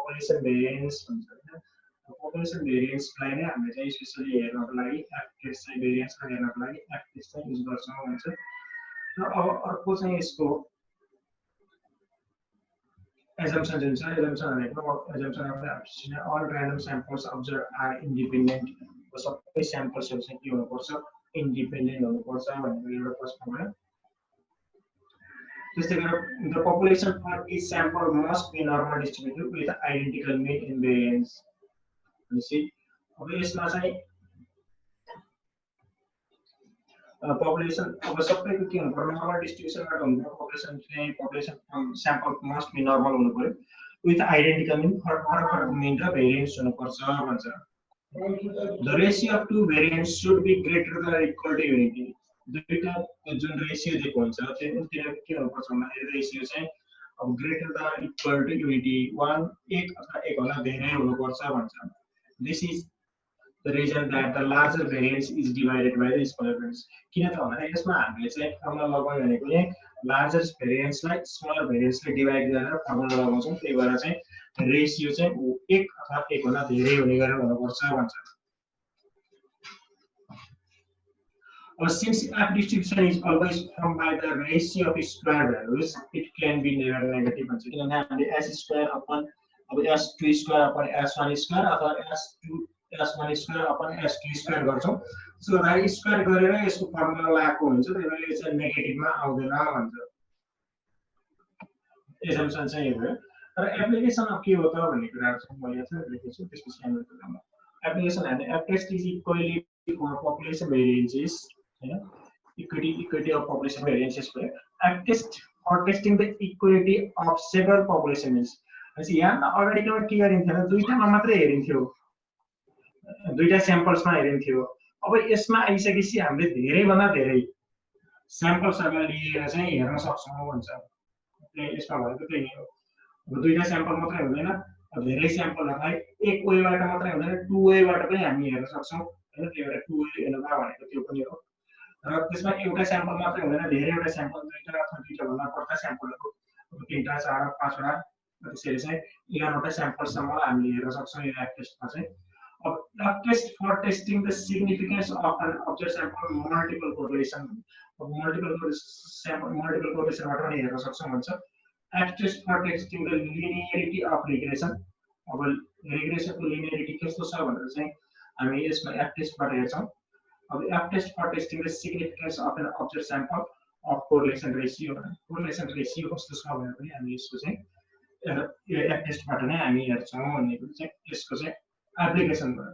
Population variance भन्छ हैन population भेरिएन्सलाई नै हामीले चाहिँ स्पेशली हेर्नको लागि एफ टेस्ट चाहिँ भेरिएन्सलाई हेर्नको लागि एफ टेस्ट चाहिँ युज गर्छौं भन्छ र अब अर्को चाहिँ यसको assumption जुन छ assumption भनेको assumption of all random samples observed are independent सबै स्याम्पल्सहरु चाहिँ के हुनुपर्छ इन्डिपेन्डेन्ट हुनुपर्छ भनेको एउटा प्रश्न भयो त्यस्तै गरेर the population for each sample must be normal distributed with identical mean and variance भनेपछि अब यसमा चाहिँ population अब सबैको के हुनु पर्यो नर्मल डिस्ट्रिब्युसनबाट हुनु पर्यो population sample must be normal हुनु पर्यो with identical mean फरक mean र variance हुनु पर्छ भन्छ the ratio of two variance should be greater than or equal to unity दुईटा जुन रेशियो दिएको हुन्छ त्यो के हुनु पर्छ भन्दाखेरि रेशियो चाहिँ अब greater than or equal to unity 1 1 अथवा 1 भन्दा धेरै हुनु पर्छ भन्छ this is the reason that the larger variance is divided by the smaller variance किन त भन्दाखेरि यसमा हामीले चाहिँ फर्मुला लगाउने भनेको नि लार्जर भेरिएन्स लाई स्मलर भेरिएन्स ले डिवाइड गरेर फर्मुला लगाउँछौं त्यही भएर चाहिँ रेशियो चाहिँ 1 अथवा 1 भन्दा धेरै हुने गरेर हुनुपर्छ भन्छ since F distribution is always formed by the ratio of square values it can be never negative भन्छ किनभने हामीले s square upon अब s2 square upon s1 square अथवा s2 s1 square upon s2 square गर्छौं so right square गरेर यसको formula लगाएको हुन्छ त्यही भएर यो चाहिँ नेगेटिभमा आउँदैन भन्छ assumption चाहिँ हो र एप्लिकेसन अफ के हो त भन्ने कुराहरु चाहिँ मैले चाहिँ लेखेको छु त्यसपछि हामी गर्छौं एप्लिकेसन हैन f test is equally for population variances हैन equity of population variances for f test for testing the equality of several population means अनि यहाँ अगाडिको के गरिन्थ्यो दुईटामा मात्रै हेरिन्थ्यो दुईटा स्याम्पल्समा हेरिन्थ्यो अब यसमा आइसकेपछि हामीले धेरै भन्दा धेरै स्याम्पल्सहरु लिएर चाहिँ हेर्न सक्छौं भन्छ यसमा भनेको त्यही हो अब दुईटा स्याम्पल मात्रै हुँदैन धेरै स्याम्पलहरुलाई एक वेबाट मात्रै हुँदैन टु वेबाट पनि हामी हेर्न सक्छौं हैन त्यो एउटा टु वे हेर्नुमा भनेको त्यो पनि हो र त्यसमा एउटा स्याम्पल मात्रै हुँदैन धेरैवटा स्याम्पल दुईटा अथवा दुईटा भन्दा बढ्ता स्याम्पलहरु तीनटा चारवटा पाँचवटा त्यसरी चाहिँ 11वटा स्याम्पलसम्म हामीले हेर्न सक्छौं यो एफ टेस्टमा चाहिँ अब F test for testing the significance of an observe sample multiple correlation अब मल्टिपल कोरिलेसनबाट पनि हेर्न सक्छौं भन्छ F test for testing the linearity of regression अब रिग्रेसनको लिनियरिटी कस्तो छ भनेर चाहिँ हामी यसमा एफ टेस्टबाट हेर्छौं अब F test for testing the significance of an observe sample of correlation ratio कस्तो छ भनेर पनि हामी यसको चाहिँ यो एफ टेस्टबाट नै हामी हेर्छौं भन्ने कुरा चाहिँ यसको चाहिँ एप्लिकेसन भयो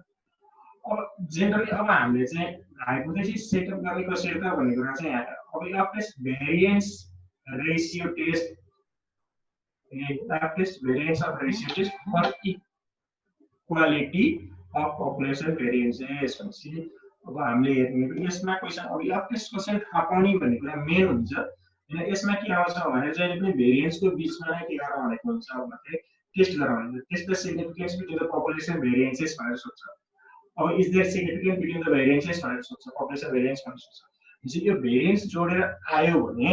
अब जनरली अब हामीले चाहिँ हाइपोथेसिस सेटअप गर्ने कसरी त भन्ने कुरा चाहिँ अब F test variance ratio test F test variance of ratio test for equality of population variances भनेपछि अब हामीले हेर्ने यसमा क्वेशन अब एफ टेस्ट कसरी थाहा पाउने भन्ने कुरा मेन हुन्छ हैन यसमा के आउँछ भने जहिले पनि भेरिएन्सको बीचमा नै के गर्न भनेको हुन्छ भन्दाखेरि टेस्ट गर्न भनेको test the significance between the population variances भनेर सोध्छ अब is there significance between the variances भनेर सोध्छ पपुलेसन भेरिएन्स भनेर सोध्छ भनेपछि यो भेरिएन्स जोडेर आयो भने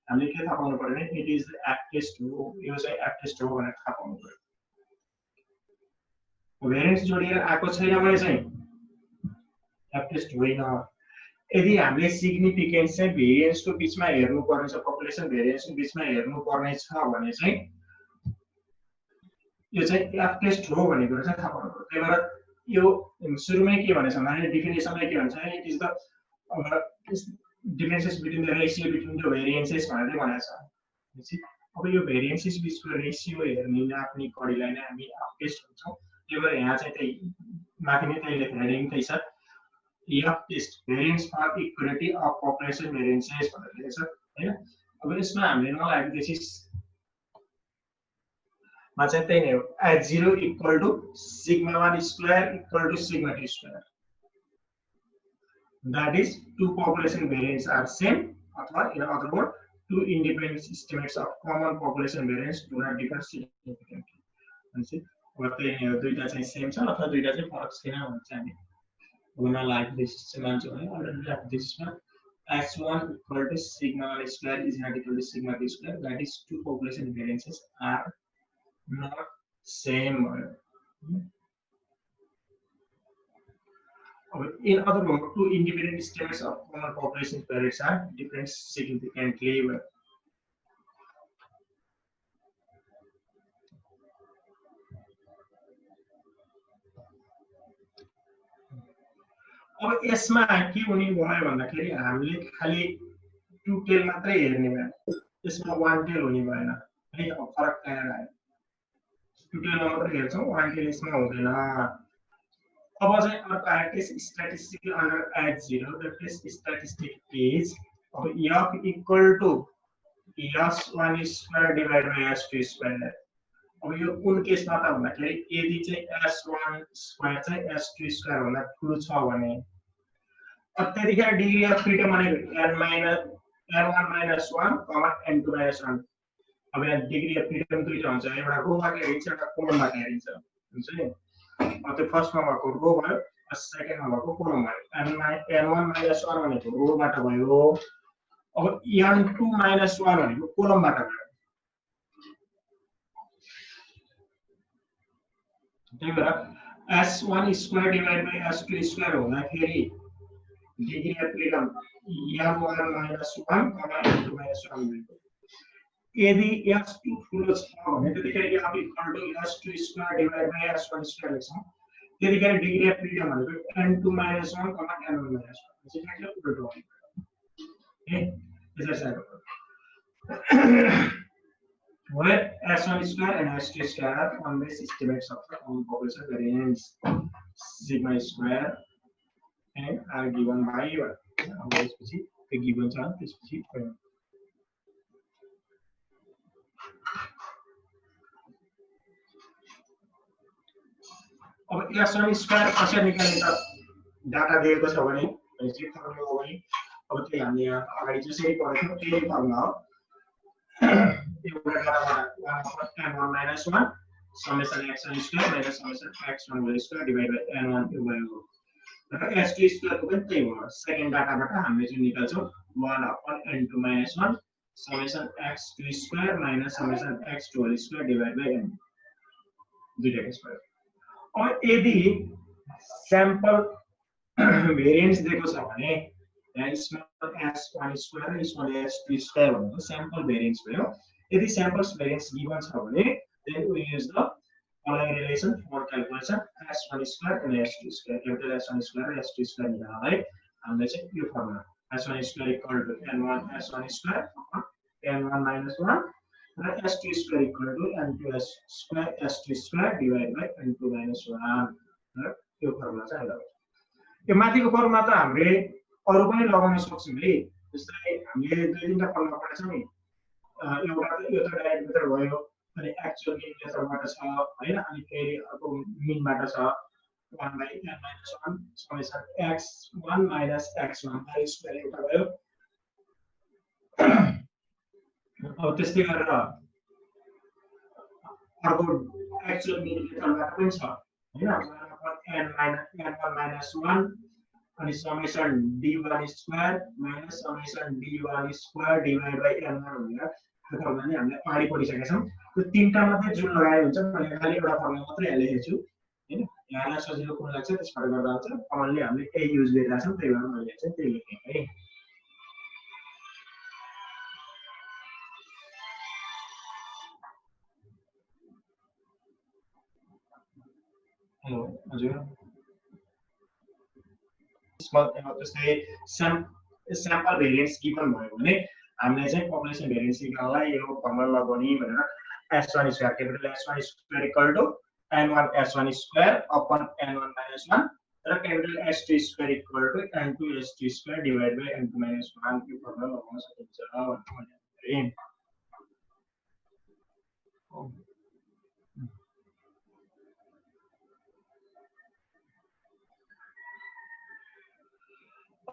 हामीले के थाहा पाउनु पर्यो भने it is the F test हो यो चाहिँ एफ टेस्ट हो भनेर थाहा पाउनु पर्यो भेरिएन्स जोडिएर आएको छैन भने चाहिँ एफ टेस्ट होइन यदि हामीले सिग्निफिकेन्स चाहिँ भेरिएन्सको बीचमा हेर्नु पर्ने छ पपुलेसन भेरिएन्सको बीचमा हेर्नु पर्ने छ भने चाहिँ यो चाहिँ एफ टेस्ट हो भन्ने कुरा चाहिँ थाहा पाउनु पर्यो त्यही भएर यो सुरुमै के भनेछ भने डेफिनेसनलाई के भन्छ it is the differences between the ratio between the variances भनेर भनेको छ अब यो भेरिएन्सेस बीचको रेशियो हेर्ने नाप्ने कडीलाई नै हामी एफ टेस्ट भन्छौं त्यही भएर यहाँ चाहिँ त्यही माथि नै त्यही लेखेर हेडिङ त्यही छ F test variance for equality of population variances भनेर लेखेको छ हैन अब यसमा हामीले नल हाइपोथेसिस मा चाहिँ त्यही नै हो h0 equal to sigma 1 square equal to sigma 2 square that is two population variance are same अथवा in other word two independent estimates of common population variance do not differ significantly भनेपछि अब त्यही दुईटा चाहिँ सेम छ अथवा दुईटा चाहिँ फरक छैन भन्छ हामी गुना लाइक दिस चाहिँ मान्छे भने अलरेडी लाइक दिसमा h1 equal to sigma 1 square is not equal to sigma 2 square that is two population variances are not same भयो। In other words, two independent statements of common population periods are different significantly. अब यसमा के हुने भयो भन्दाखेरि हामीले खाली to tail मात्रै हेर्ने भयो, यसमा वान टेल हुने भएन है। अब फरक कहाँ आयो, टु टेलमा मात्रै हेर्छौँ, वान टेल यसमा हुँदैन। अब चाहिँ अर्को आयो test statistic under H0। The test statistic is अब f equal to S1 square divide by S2 square. अब यो कुन केसमा त भन्दाखेरि यदि चाहिँ S1 स्क्वायर चाहिँ S2 स्क्वायर भन्दा ठुलो छ भने त्यतिखेर डिग्री अफ फ्रिडम भनेको n1 minus 1 n2 minus 1। अब यहाँ डिग्री अफ फ्रिडम दुईटा हुन्छ, एउटा रोबाट हेरिन्छ एउटा कोलमबाट हेरिन्छ हुन्छ नि। त्यो फर्स्टमा भएको रो भयो, सेकेन्डमा भएको कोलम भयो। n1 minus 1 भनेको रोबाट भयो, अब n2 minus 1 भनेको कोलमबाट भयो। त्यही भएर S1 square divide by S2 square हुँदाखेरि degree of freedom n1 minus 1 n2 minus 1 भएको। यदि S2 ठुलो छ भने त्यतिखेर f equal to S2 square divide by S1 square लेख्छौँ। त्यतिखेर डिग्री अफ फ्रिडम भनेको n2 minus 1 n1 minus 1 exactly उल्टो हुन्छ है। त्यसै where S1 square and S2 square are always estimates of the common population variance sigma square and are given by त्यसपछि त्यो given छ, त्यसपछि अब S1 स्क्वायर कसरी निकाल्ने त डाटा दिएको छ भने चाहिँ फर्मुला हो भने अब त्यो हामीले यहाँ अगाडि जसरी पढेको त्यही फर्मुला हो। एउटा डाटाबाट n1 minus 1 summation x1 square minus summation x1 whole square divided by n1 भयो। र S2 स्क्वायर को पनि त्यही हो। सेकेन्ड डाटाबाट हामीले चाहिँ निकाल्छौँ 1/n2 minus 1 summation x2 square minus summation x2 whole square divided by n। दुईटा केस भयो। अब यदि स्याम्पल भेरिएन्स दिएको छ भने यहाँ स्मल s1 स्क्वायर र स्मल s2 स्क्वायर भनेको स्याम्पल भेरिएन्स भयो। यदि स्याम्पल्स भेरिएन्स गिवन छ भने then we use the following relation for calculation s1 square and s2 square। capital S1 square र s2 square निकाल्नलाई हामीले चाहिँ यो formula s1 square equal to n1 s1 square n1 minus 1 र s2 square equal to n2 square s2 square divided by n2 minus 1 र यो formula चाहिँ लगाउँछौँ। यो माथिको फर्मुला त हामीले अरु पनि लगाउन सक्छौँ है। जस्तै हामीले दुई तीनटा फर्मुला पढेछौँ नि, एउटा यो त डाइरेक्ट मेथड भयो, अनि एक्चुअल मिन मेथडबाट छ हैन, अनि फेरि अर्को मिनबाट छ 1/n-1 summation x1 minus x1 square एउटा भयो। अब त्यस्तै गरेर अर्को एक्चुअल मिन मेथडबाट पनि छ हैन, 1/n-1 minus 1 अनि summation d1 square minus summation d1 square divide by n1 भनेर फर्मुला नि हामीले अगाडि पढिसकेका छौँ। त्यो तीनटा मात्रै जुन लगाए हुन्छ, मैले खाली एउटा फर्मुला मात्रै यहाँ लेखेको छु हैन। यहाँलाई सजिलो कुन लाग्छ त्यसबाट गर्दा हुन्छ। कमनली हामीले त्यही युज गरिरहेका छौँ, त्यही भएर मैले चाहिँ त्यही लेखेँ है। हेलो हजुर, जस्तै स्याम्पल भेरिएन्स गिभन भयो भने हामीले चाहिँ पपुलेसन भेरिएन्स निकाल्नलाई यो फर्मुला लगाउने भनेर S1 square capital S1 square equal to n1 S1 square upon n1 minus 1 र capital S2 square equal to n2 S2 square divide by n2 minus 1 यो formula लगाउन सकिन्छ भनेर।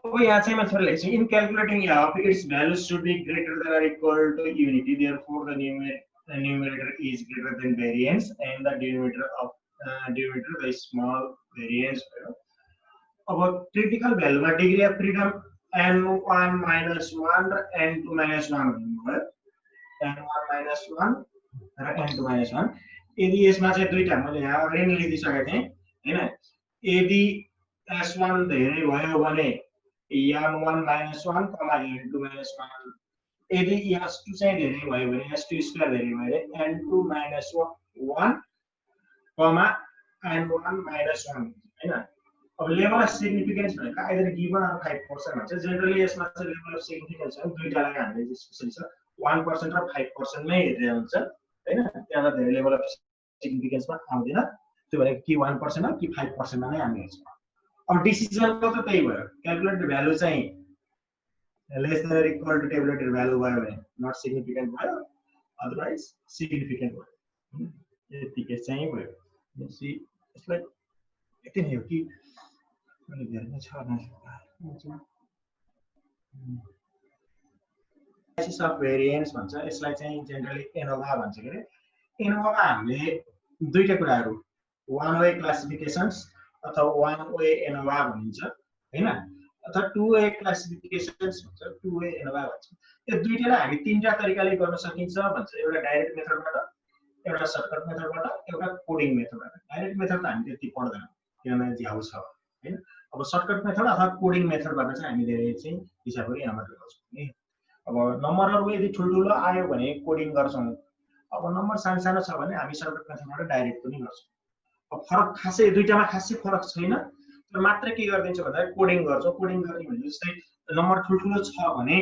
अब यहाँ चाहिँ म थोरै लेख्छु। In calculating f its values should be greater than or equal to unity, therefore the numerator is greater than variance and the denominator the small variance भयो। अब क्रिटिकल भ्यालुमा degree of freedom n1 minus 1 र n2 minus 1 भन्नुभयो। n1 minus 1 र n2 minus 1 यदि यसमा चाहिँ दुईटा मैले यहाँ रेन लिइदिसकेको थिएँ हैन यदि s1 धेरै भयो भने m1 - 1 m2 - 1 यदि s2 चाहिँ धेरै भयो भने s2 स्क्वायर धेरै भयो भने n2 - 1 n1 - 1 हैन अब लेभल अफ सिग्निफिकेन्स भनेको आइदर गिवन अर 5% भन्छ जेनरली यसमा चाहिँ लेभल अफ सिग्निफिकेन्स चाहिँ दुईटालाई हामीले स्पेशली छ 1% र 5% मै हेरेर हुन्छ हैन त्यहाँ धेरै लेभल अफ सिग्निफिकेन्समा आउँदैन त्यो भनेको कि 1% हो कि 5% मा नै हामी हेर्छौँ अब डिसिजनको त त्यही भयो क्याल्कुलेटेड भ्यालु चाहिँ less than or equal to tabulated value भयो भने नट सिग्निफिकेन्ट भयो अदरवाइज सिग्निफिकेन्ट भयो यतिकै चाहिँ भयो यसलाई यति नै हो कि अनि धेरै नै छ एनालाइसिस अफ भेरिएन्स भन्छ यसलाई चाहिँ जेनरली एनोभा भन्छ के अरे एनोभामा हामीले दुईटा कुराहरू वान वे क्लासिफिकेसन्स अथवा वान वे एनोभा भनिन्छ हैन अथवा टु वे क्लासिफिकेसन्स भन्छ टु वे एनोभा भन्छ यो दुईटालाई हामी तीनटा तरिकाले गर्न सकिन्छ भन्छ एउटा डाइरेक्ट मेथडबाट एउटा सर्टकट मेथडबाट एउटा कोडिङ मेथडबाट डाइरेक्ट मेथड त हामी त्यति पढ्दैनौँ किनभने झ्याउ छ हैन अब सर्टकट मेथड अथवा कोडिङ मेथडबाट चाहिँ हामी धेरै चाहिँ हिसाबहरू यहाँबाट गर्छौँ नि अब नम्बरहरू यदि ठुल्ठुलो आयो भने कोडिङ गर्छौँ अब नम्बर सानो सानो छ भने हामी सर्टकट मेथडबाट डाइरेक्ट पनि गर्छौँ अब फरक खासै दुईटामा खासै फरक छैन तर मात्र के गरिदिन्छु भन्दा कोडिङ गर्छौँ कोडिङ गर्ने भने जस्तै नम्बर ठुल्ठुलो छ भने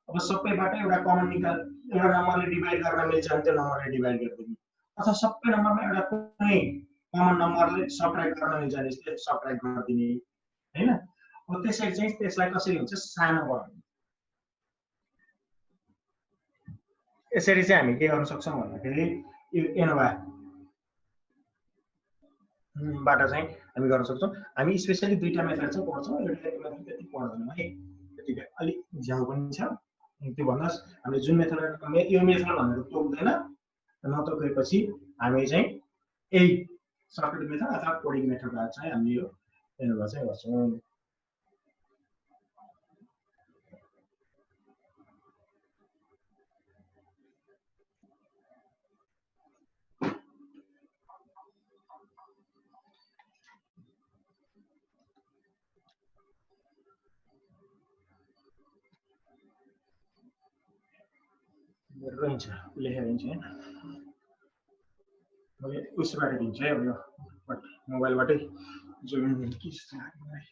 अब सबैबाट एउटा कमन निकाल एउटा नम्बरले डिभाइड गर्न मिल्छ भने त्यो नम्बरले डिभाइड गरिदिनु अथवा सबै नम्बरमा एउटा कुनै कमन नम्बरले सबट्र्याक्ट गर्न मिल्छ भने त्यसले सबट्र्याक्ट गरिदिने हैन अब त्यसरी चाहिँ त्यसलाई कसरी हुन्छ सानो बनाउने यसरी चाहिँ हामी के गर्न सक्छौँ भन्दाखेरि यो एनोभा बाट चाहिँ हामी गर्न सक्छौँ हामी स्पेशली दुईटा मेथड चाहिँ पढ्छौँ एउटा मेथड त्यति पढ्दैनौँ है त्यतिकै अलिक झ्याउ पनि छ त्यो भन्नुहोस् हामीले जुन मेथड यो मेथड भनेर तोक्दैन नतोकेपछि हामी चाहिँ यही सर्टकट मेथड अथवा कोडिङ मेथडबाट चाहिँ हामी यो एनोभा चाहिँ गर्छौँ रहन्छ लेखेर दिन्छु हैन मैले उसबाट दिन्छु है अब यो मोबाइलबाटै जोइन के जस्तो लाग्यो मलाई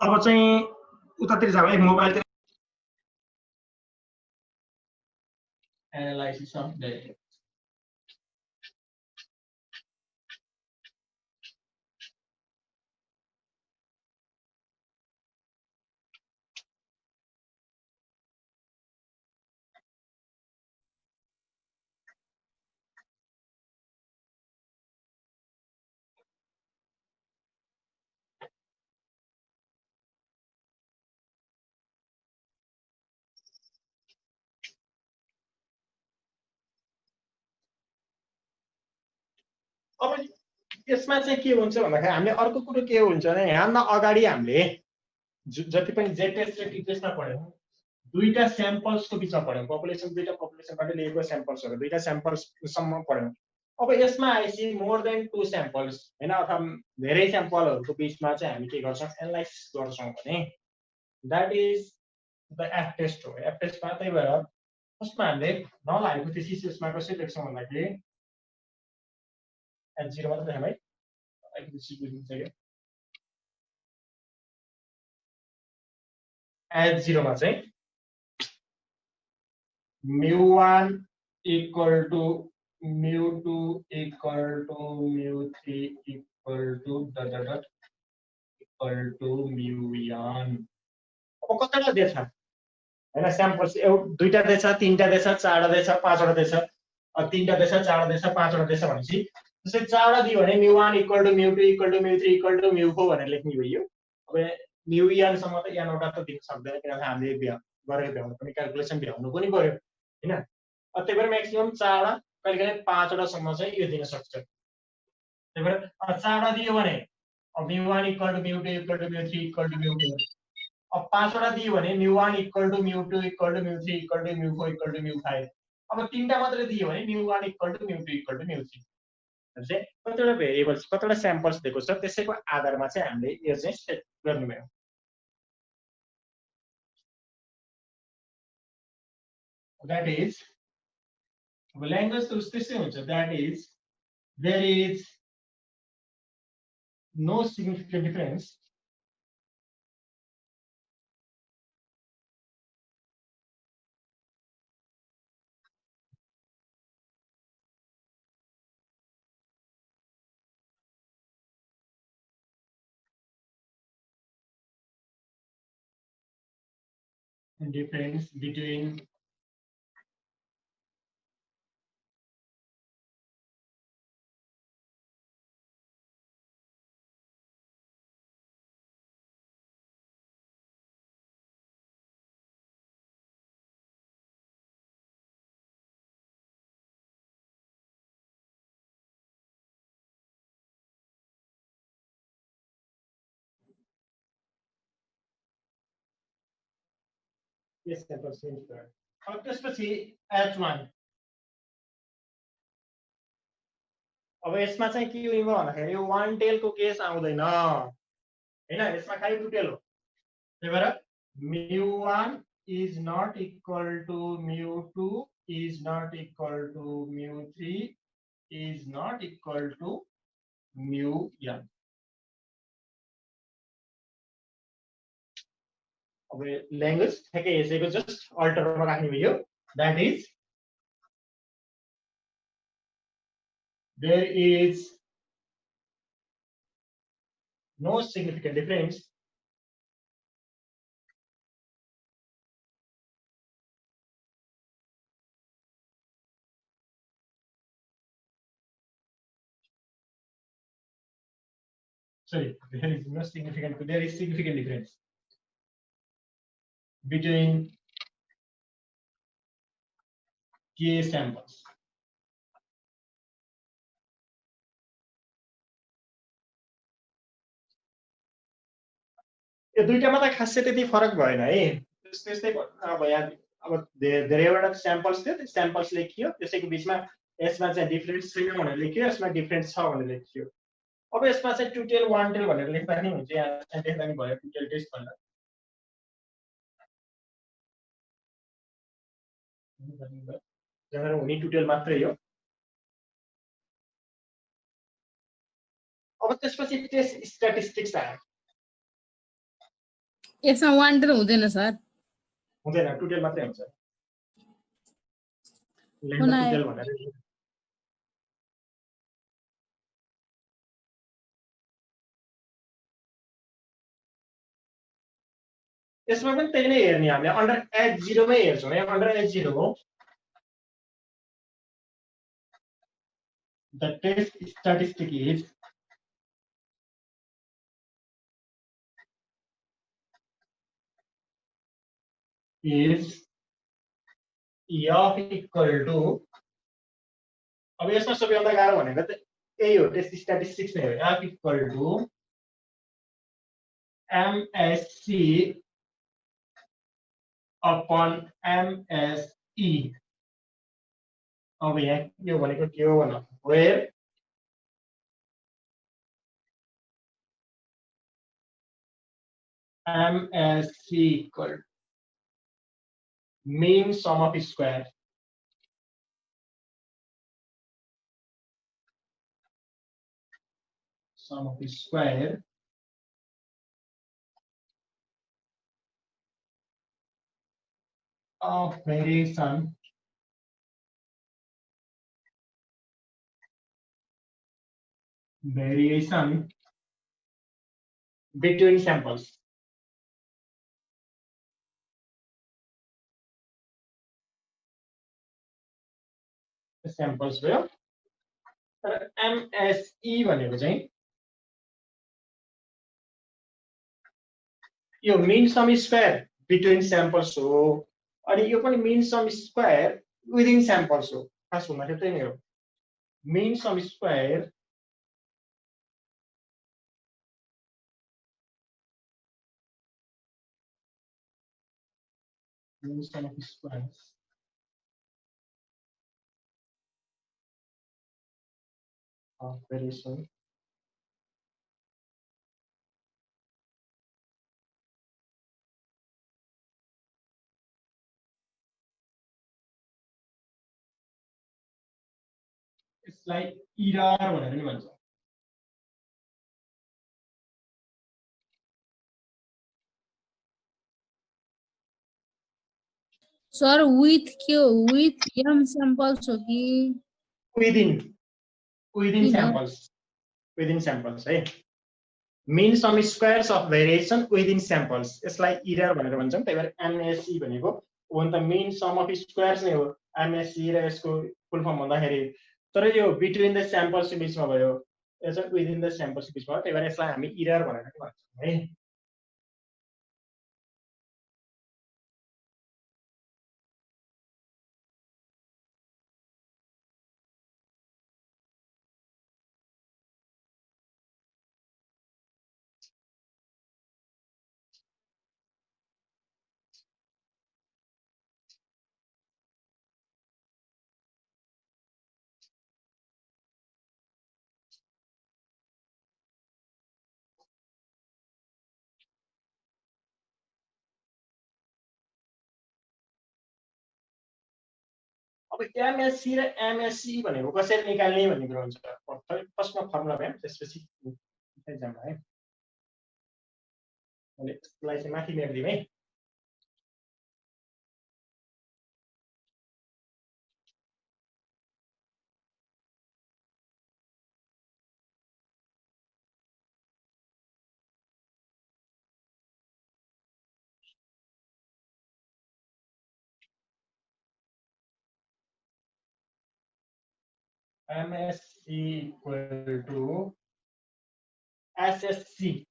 अब चाहिँ उतातिर जाऊ है मोबाइल एनालाइसिस अफ भेरिएन्स अब यसमा चाहिँ के हुन्छ भन्दाखेरि हामीले अर्को कुरो के हुन्छ भने यहाँभन्दा अगाडि हामीले जति पनि जेटेस्ट र टिटेस्टमा पढ्यौँ दुईटा स्याम्पल्सको बिचमा पढ्यौँ पपुलेसन दुईटा पपुलेसनबाट लिएको स्याम्पल्सहरू दुईटा स्याम्पल्ससम्म पढ्यौँ अब यसमा आएपछि मोर देन 2 स्याम्पल्स हैन अथवा धेरै स्याम्पलहरूको बिचमा चाहिँ हामी के गर्छौँ एनालाइसिस गर्छौँ भने that is the F test हो एफ टेस्टमा त्यही भएर फर्स्टमा हामीले नल हाइपोथेसिस यसमा कसरी लेख्छौँ भन्दाखेरि H0 मात्र लेखौँ है हाइपोथेसिस लेखिन्छ के H0 मा चाहिँ mu1 equal to mu2 equal to mu3 equal to dot dot dot equal to mu1 अब कतिवटा दिएछ हैन स्याम्पल्स दुईटा दिएछ तीनटा दिएछ चारवटा दिएछ पाँचवटा दिएछ तीनटा दिएछ चारवटा दिएछ पाँचवटा दिएछ भनेपछि जस्तै चारवटा दियो भने mu1 equal to mu2 equal to mu3 equal to mu4 भनेर लेख्ने भयो अब mu1 सम्म त यहाँबाट त दिन सक्दैन किनभने हामीले गरेको भ्याउनु पनि क्याल्कुलेसन भ्याउनु पनि पर्यो हैन त्यही भएर म्याक्सिमम चारवटा कहिलेकाहीँ पाँचवटा सम्म चाहिँ यो दिन सक्छ त्यही भएर चारवटा दियो भने mu1 equal to mu2 equal to mu3 equal to mu4 अब पाँचवटा दियो भने mu1 equal to mu2 equal to mu3 equal to mu4 equal to mu5 अब तीनटा मात्र दियो भने mu1 equal to mu2 equal to mu3 चाहिँ कतिवटा भेरिएबल्स कतिवटा स्याम्पल्स दिएको छ त्यसैको आधारमा चाहिँ हामीले यो चाहिँ सेट गर्नु भयो that is language त त्यस्तै हुन्छ that is there is no significant difference between yes अब त्यसपछि h1 अब यसमा चाहिँ के हो भन्दाखेरि वान टेलको केस आउँदैन हैन यसमा खाली टु टेल हो त्यही भएर mu1 is not equal to mu2 is not equal to mu3 is not equal to mu1 अब ल्याङ्ग्वेज ठ्याक्कै यसैको जस्ट अल्टरमा राख्ने भयो that is there is no significant difference sorry there is no significant there is significant difference between k samples यो दुईटामा त खासै त्यति फरक भएन है त्यस्तै अब यहाँ अब धेरैवटा स्याम्पल्स थियो त्यो स्याम्पल्स लेखियो त्यसैको बीचमा यसमा चाहिँ डिफरेन्स छैन भनेर लेखियो यसमा डिफरेन्स छ भनेर लेखियो अब यसमा चाहिँ टु टेल वान टेल भनेर लेख्दा नि हुन्छ यहाँ चाहिँ लेख्दा नि भयो टु टेल टेस्ट भनेर जनरल हुने टु टेल मात्रै हो अब त्यसपछि टेस्ट स्ट्याटिस्टिक्स आयो यसमा वान टेल हुँदैन सर हुँदैन टु टेल मात्रै हुन्छ लेख्दा टु टेल भनेर यसमा पनि त्यही नै हेर्ने हामीले अन्डर h0 मै हेर्छौँ है अन्डर h0 हो the test statistic is f equal to अब यसमा सबैभन्दा गाह्रो भनेको त यही हो टेस्ट स्ट्याटिस्टिक्स नै हो f equal to msc upon mse अब यहाँ यो भनेको के हो भन्नु where msc equal mean sum of square sum of square of variation variation between samples. Samples भयो तर MSE भनेको चाहिँ यो mean sum square between samples हो अनि यो पनि mean sum square within samples हो खास भन्दाखेरि त्यही नै हो mean sum square mean sum of squares of variation यसलाई error भनेर नि भन्छ सर विथ एम सैंपल्स हो कि within samples है mean sum squares of variation within samples यसलाई error भनेर भन्छौं त्यही भएर MSE भनेको हो नि त mean sum of squares नै हो MSE र यसको फुल फर्म भन्दाखेरि तर यो between the samples बीचमा भयो यो चाहिँ within the samples बीचमा त्यही भएर यसलाई हामी error भनेर नि भन्छौं है अब MSC र MSE भनेको कसरी निकाल्ने भन्ने कुरा हुन्छ फर्स्टमा फर्मुला भ्याम त्यसपछि एक्जाम है मैले यसलाई चाहिँ माथि मेट्दिम है MSE equal to SSC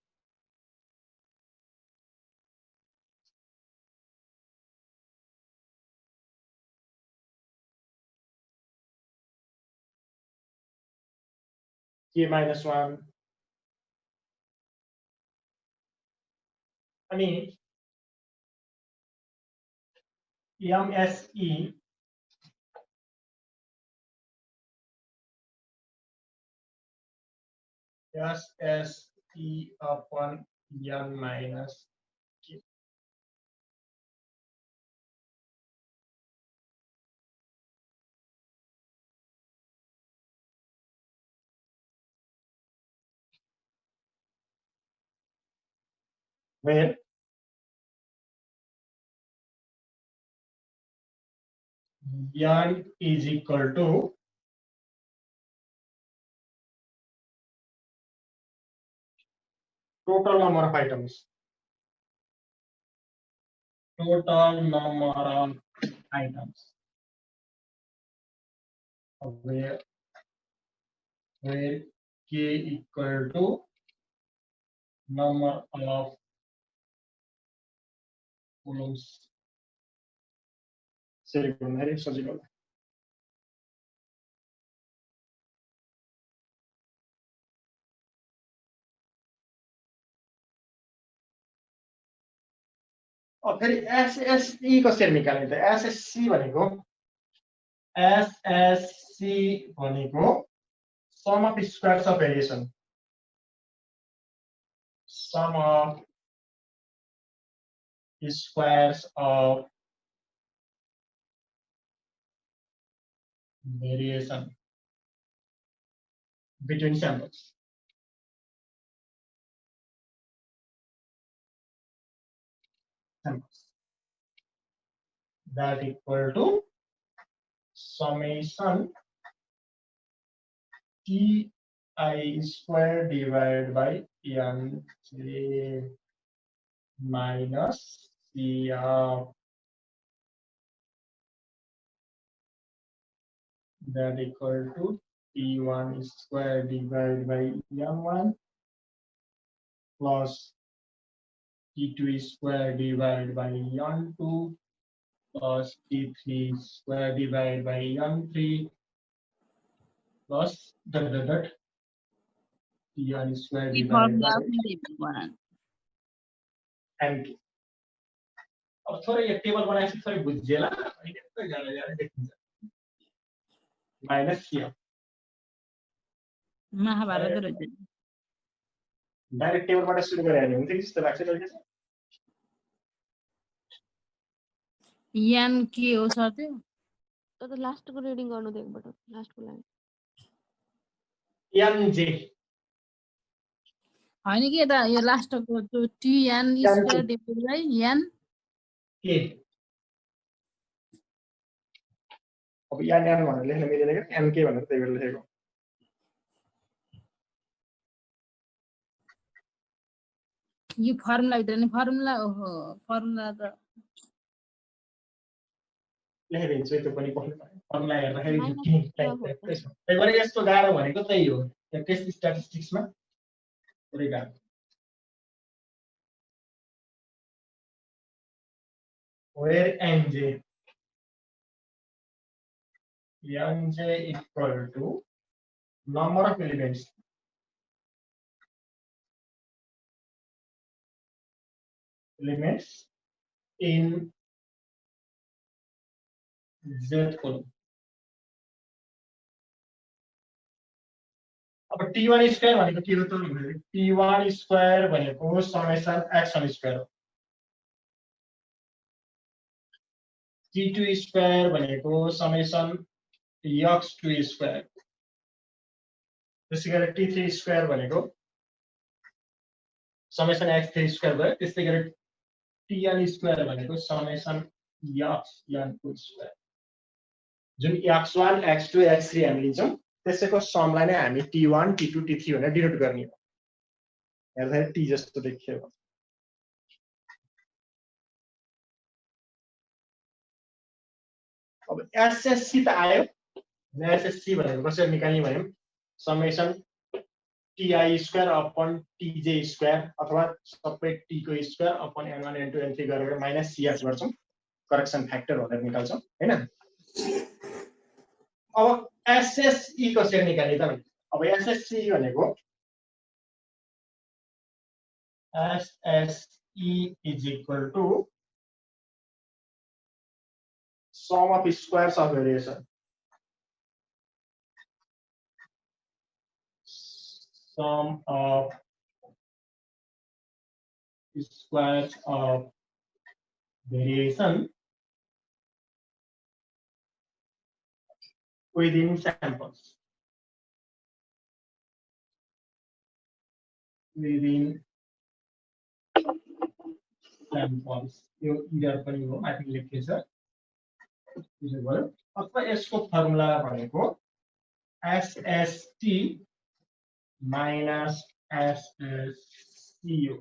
K minus 1 अनि MSE SSE upon N minus K where N is equal to total number of items. Total number of items. Where K equal to number of coulombs. Very सजिलो और फेरि SSE कसरी निकाल्ने त SSC भनेको SSC भनेको sum of squares of variation sum of squares of variation between samples that equal to summation T I square divided by Nj minus C of that equal to T1 square divided by M1 plus T2 square divided by M2 plus T3 square divided by M3 plus dot T1 square ये divided formula by कुन बनाउनु M2. अब थोरै यो table बनाएपछि थोरै बुझिएला अनि यस्तो गरेर देखिन्छ माइनस C महाभारत रहेछ डाइरेक्ट टेबलबाट सुरु गरे भने हुन्थ्यो कि जस्तो लाग्छ कहिले यान के हो सर त्यो त लास्टको रिडिङ गर्नु त एकबाट लास्टको लाइन MJ होइन कि यता यो लास्टको त्यो TN square divide by N के अब यान यान भनेर लेख्न मिलेन क्या MK भनेर त्यही भएर लेखेको यो फर्मुला भित्र नि फर्मुला ओहो फर्मुला त लेखिदिन्छु त्यो पनि फर्मुला हेर्दाखेरि त्यही भएर यस्तो गाह्रो भनेको त्यही हो टेस्ट स्ट्याटिस्टिक्समा पुरै गाह्रो where Nj equal to number of elements in Z column. अब T1 स्क्वायर भनेको के हो त भन्दाखेरि T1 स्क्वायर भनेको समेसन x1 स्क्वायर हो T2 स्क्वायर भनेको समेसन x2 स्क्वायर त्यसैगरी T3 स्क्वायर भनेको समेसन x3 स्क्वायर भयो त्यसैगरी Tn स्क्वायर भनेको समेसन xn स्क्वायर जुन x1 x2 x3 हामी लिन्छौं त्यसैको समलाई नै हामी T1 T2 T3 भनेर डिनोट गर्ने हो हेर्दाखेरि T जस्तो देखियो अब SSC त आयो SSC भनेको कसरी निकाल्ने भन्यौ summation TI square upon TJ square अथवा सबै T को square upon N1 N2 N3 गरेर माइनस CS गर्छौं करेक्सन फ्याक्टर भनेर निकाल्छौं हैन अब SSE कसरी निकाल्ने त अब SSE भनेको SSE is equal to sum of squares of variation sum of squares of variation within samples यो इधर पनि हो माथि लेखेको छ त्यसो भयो अथवा यसको फर्मुला भनेको SST minus SSC हो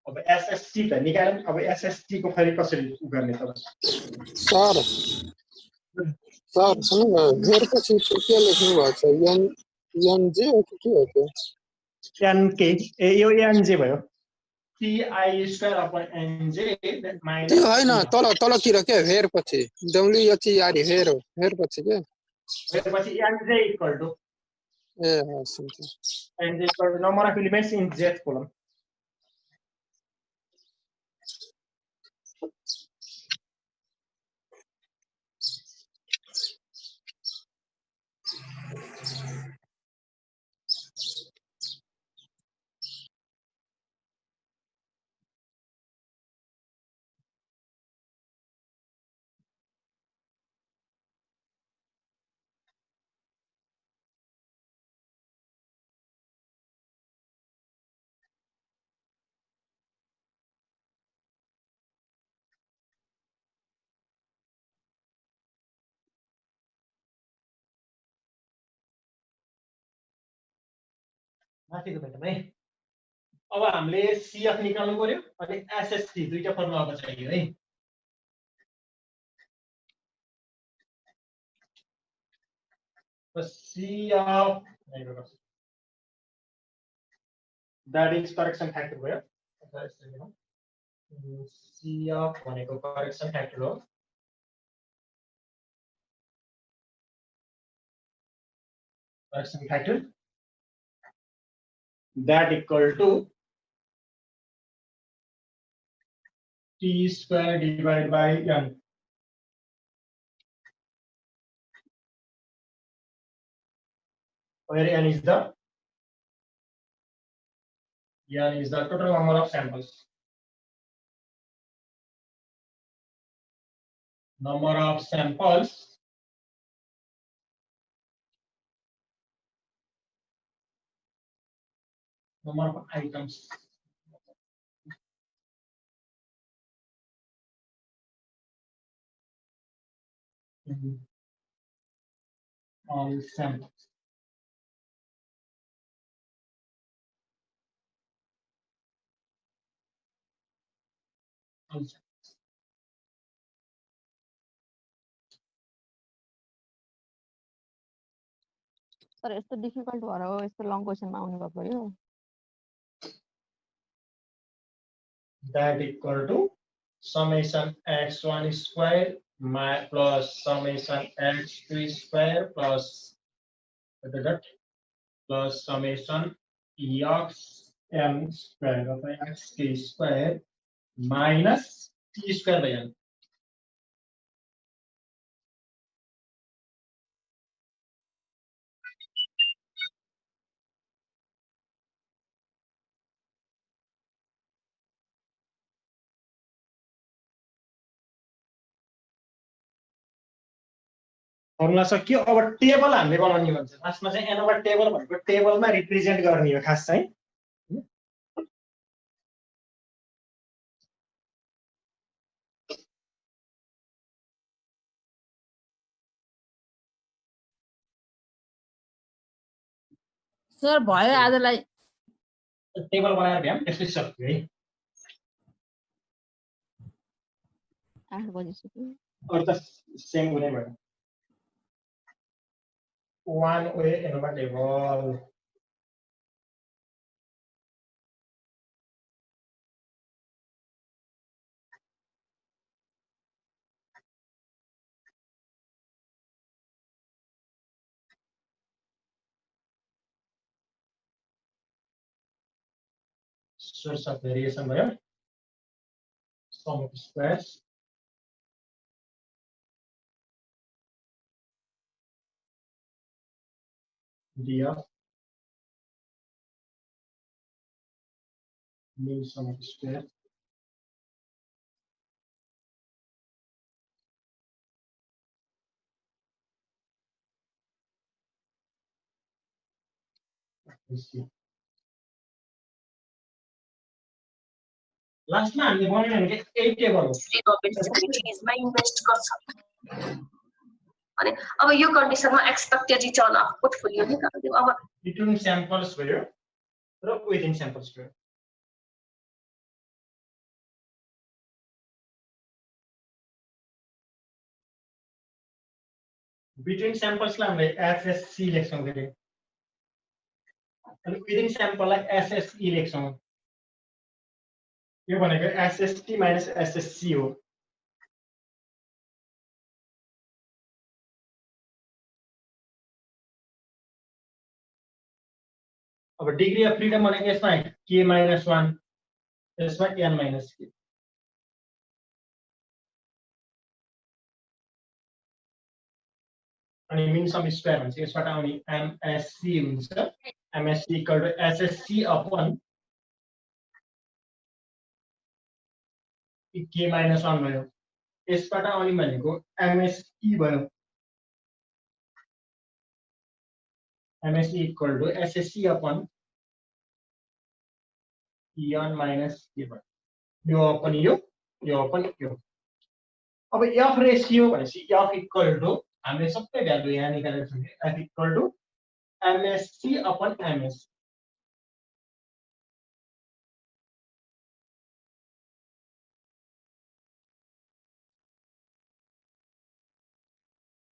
अब SSC त निकाल्यौं अब SST को फेरि कसरी गर्ने त सर सुन्नु न घेर पछि के लेख्नु भएको छ एनजे हो कि के हो त्यो NK यो NJ भयो TI square upon NJ minus त्यो हैन तलतिर के हेर पछि WHER हेर पछि के त्यसपछि NJ इक्वल टु ए हस् हुन्छ NJ equal to number of elements in Z column माथिको भेटौँ है। अब हामीले CF निकाल्नु पर्यो अनि SSC दुईटा फर्मुला अब चाहियो है। CF that is correction factor भयो। CF भनेको correction factor हो। Correction factor that equal to T square divided by N. Where N is the total number of samples. Number of samples number of items. All samples. All samples. Sir यस्तो difficult भएर हो यस्तो long क्वेसनमा आउनु भएको यो। That equal to summation x1 square plus summation x2 square plus summation xm square of xk square minus t square by n. Formula सक्यो। अब table हामीले बनाउने भन्छ। लास्टमा चाहिँ n ओभर टेबल भनेको टेबलमा रिप्रेजेन्ट गर्ने हो खास चाहिँ। सर भयो आजलाई टेबल बनाएर भ्याम त्यसपछि सक्यो है। 8 बजिसक्यो। अरु त सेम हुने भयो। One way n over table. Source of variation भयो। Sum of squares. D of mean sum of squares. लास्टमा हामीले बनाउने भनेको 8 टेबल हो। एक्टिभिटीजमा इन्भेस्ट गर्छ अनि अब यो कन्डिसनमा एक्सपेक्टेड रिटर्न अफ पोर्टफोलियो निकाल्दियो। अब बिट्विन स्याम्पल्स भयो र विदिन स्याम्पल्स भयो। बिट्विन स्याम्पल्सलाई हामीले SSC लेख्छौं गरे अनि विदिन स्याम्पललाई SSE लेख्छौं। यो भनेको SST माइनस SSC हो। अब डिग्री अफ फ्रीडम भनेको यसमा k - 1 यसमा n - k। अनि मिन सम स्क्वायर भन्छ यसबाट आउने MSC हुन्छ। MSC equal to SSC upon k - 1 भयो। यसबाट आउने भनेको MSE भयो। MSE equal to SSC upon n minus k भयो। यो अपन यो अपन यो। अब f रेशियो भनेपछि f इक्वल टु हामीले सबै भ्यालु यहाँ निकालेको छौं। f equal to MSC upon MS।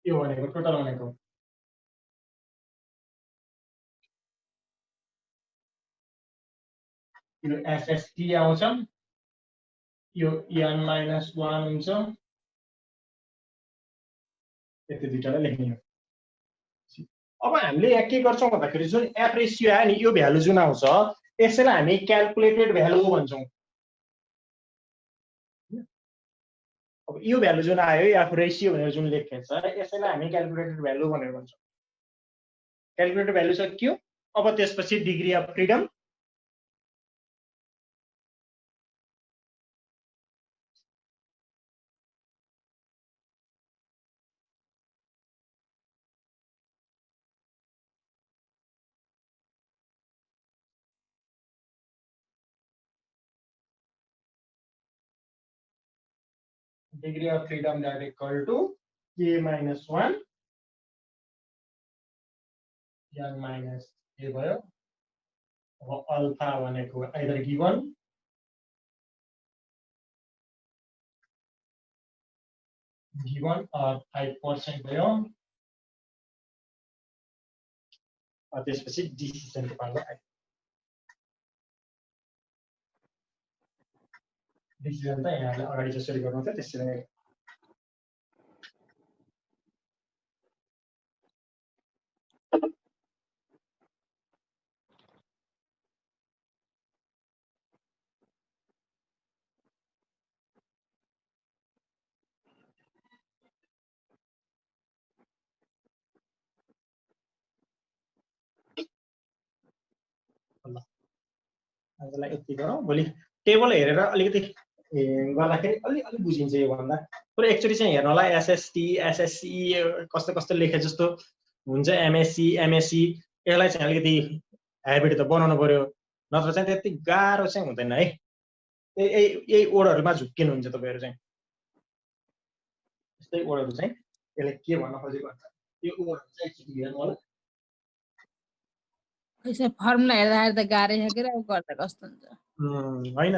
यो भनेको टोटल भनेको यो SST आउँछ यो n - 1 हुन्छ यति दुईटालाई लेख्ने हो अब हामीले यहाँ के गर्छौं भन्दाखेरि जुन एफ रेशियो आयो नि यो भ्यालु जुन आउँछ यसैलाई हामी क्याल्कुलेटेड भ्यालु भन्छौं अब यो भ्यालु जुन आयो एफ रेशियो भनेर जुन लेखेको छ यसैलाई हामी क्याल्कुलेटेड भ्यालु भनेर भन्छौं क्याल्कुलेटेड भ्यालु सक्यो अब त्यसपछि degree of freedom degree of freedom that equal to k minus 1 n minus a भयो अब अल्फा भनेको either given or 5% भयो त्यसपछि डिसिजनको पालो आयो डिसिजन त यहाँले अगाडि जसरी गर्नुहुन्छ त्यसरी नै आजलाई यति गरौँ भोलि टेबल हेरेर अलिकति गर्दाखेरि अलि बुझिन्छ यो भन्दा पुरै एकचोटी चाहिँ हेर्नु होला एसएसटी एसएससी कस्तो कस्तो लेखे जस्तो हुन्छ एमएससी एमएससी यसलाई चाहिँ अलिकति ह्याबिट त बनाउनु पर्यो नत्र चाहिँ त्यति गाह्रो चाहिँ हुँदैन है यही ओडहरुमा झुक्किनुहुन्छ तपाईहरु चाहिँ यस्तै ओडहरु चाहिँ यसले के भन्न खोजेको हुन्छ यो ओडहरु चाहिँ एकचोटी हेर्नु होला फर्मुला हेर्दा गाह्रै छ के गर्दा कस्तो हुन्छ हैन